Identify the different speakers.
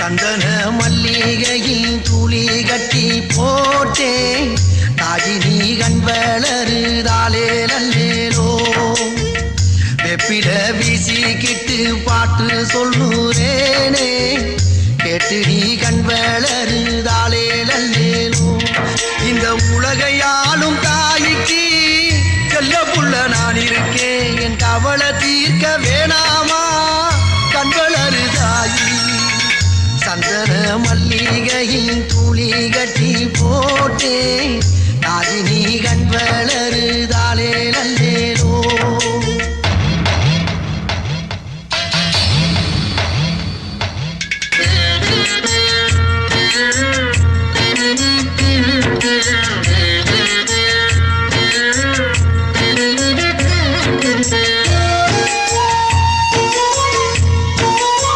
Speaker 1: சந்தன மல்லிகையில் துளி கட்டி போட்டே தாயினி கண் வளருதாலே நல்லேலோ வெப்பில வீசிக்கிட்டு பாட்டு சொல்லுறேனே கேட்டு நீ கண் வளருதாலே நல்லேலோ இந்த உலகையாலும் தாய்க்கு செல்ல புள்ள நான் இருக்கேன் என் கவலை தீர்க்க வேணாமா கண் வளருதாயி சந்தன மல்லிகையின் துளி கட்டி போட்டே தாயினி கண் வளருதாலே நல்லேலோ